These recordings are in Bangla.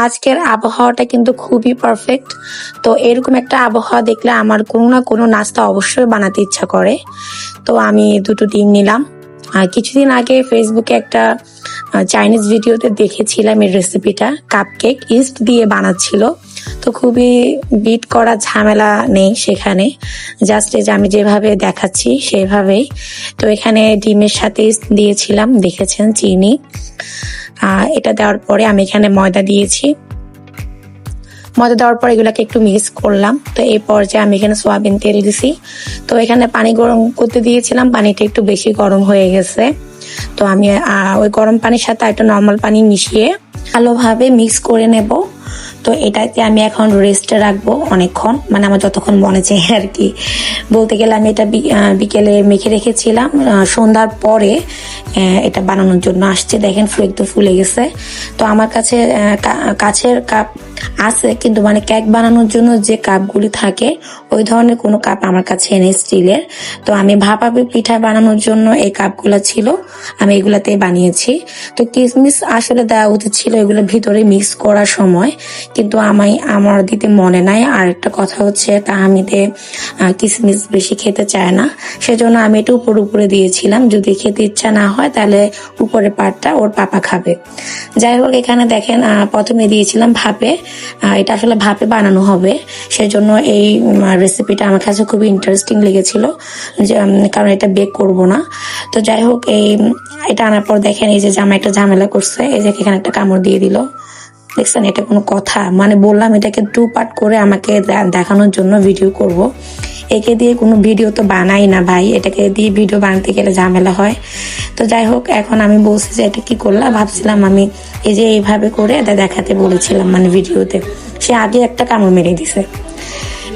আজকের আবহাওয়াটা কিন্তু খুবই পারফেক্ট। তো এরকম একটা আবহাওয়া দেখলে আমার কোনো না কোনো নাস্তা অবশ্যই বানাতে ইচ্ছা করে। তো আমি দুটো ডিম নিলাম। আর কিছুদিন আগে ফেসবুকে একটা চাইনিজ ভিডিওতে দেখেছিলাম এই রেসিপিটা, কাপকেক ইস্ট দিয়ে বানাচ্ছিল। তো খুবই বিট করা ঝামেলা নেই সেখানে, জাস্ট এই যে আমি যেভাবে দেখাচ্ছি সেভাবেই। তো এখানে ডিমের সাথে ইস্ট দিয়েছিলাম, দেখেছেন, চিনি। এটা দেওয়ার পরে আমি এখানে ময়দা দিয়েছি। ময়দা দেওয়ার পর এগুলাকে একটু মিক্স করলাম। তো এই পর্যায়ে আমি এখানে সয়াবিন তেল দিছি। তো এখানে পানি গরম করতে দিয়েছিলাম, পানিটা একটু বেশি গরম হয়ে গেছে। তো আমি ওই গরম পানির সাথে একটা নর্মাল পানি মিশিয়ে ভালোভাবে মিক্স করে নেব। তো এটাতে আমি এখন রেস্টে রাখবো অনেকক্ষণ, মানে আমার যতক্ষণ মনে চাই আর কি। বলতে গেলে আমি এটা বিকেলে মেখে রেখেছিলাম, সন্ধ্যার পরে এটা বানানোর জন্য আসছে। দেখেন একটু ফুলে গেছে। তো আমার কাছে কাছের কাপ আছে, কিন্তু মানে কেক বানানোর জন্য যে কাপগুলি থাকে ওই ধরনের কোনো কাপ আমার কাছে নেই স্টিলের। তো আমি ভাপা পিঠা বানানোর জন্য এই কাপগুলো ছিল, আমি এগুলাতে বানিয়েছি। তো কিশমিশ আসলে দেওয়া উচিত ছিল এগুলো ভিতরে মিক্স করার সময়, কিন্তু আমার দিতে মনে নাই। আর একটা কথা হচ্ছে তাহামিদে কিশমিশ বেশি খেতে চায় না, সেজন্য আমি এটা উপরে দিয়েছিলাম। যদি খেতে ইচ্ছা না হয় তাহলে উপরের পাটটা ওর পাপা খাবে। যাই হোক, এখানে দেখেন প্রথমে দিয়েছিলাম ভাপে। এটা আসলে ভাপে বানানো হবে, সেজন্য এই রেসিপিটা আমার কাছে খুবই ইন্টারেস্টিং লেগেছিল, যে কারণ এটা বেক করব না। তো যাই হোক, এটা আনার পর দেখেন এই যে জামা একটা ঝামেলা করছে, এই যে এখানে একটা কামড় দিয়ে দিল। দেখছেন, এটা কোনো কথা? মানে বললাম এটাকে 2 পার্ট করে আমাকে দেখানোর জন্য ভিডিও করব। একে দিয়ে কোনো ভিডিও তো বানাই না ভাই, এটাকে দিয়ে ভিডিও বানাতে গেলে ঝামেলা হয়। তো যাই হোক, এখন আমি বলছি যে এটা কি করলাম, ভাবছিলাম আমি এই যে এইভাবে করে এটা দেখাতে বলেছিলাম মানে ভিডিওতে, সে আগে একটা কামড় মেরে দিছে।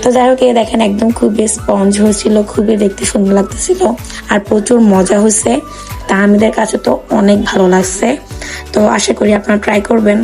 তো যাই হোক, দেখেন একদম খুবই স্পঞ্জ হয়েছিল, খুবই দেখতে সুন্দর লাগতেছিল, আর প্রচুর মজা হয়েছে। তা আমাদের কাছে তো অনেক ভালো লাগছে। তো আশা করি আপনারা ট্রাই করবেন।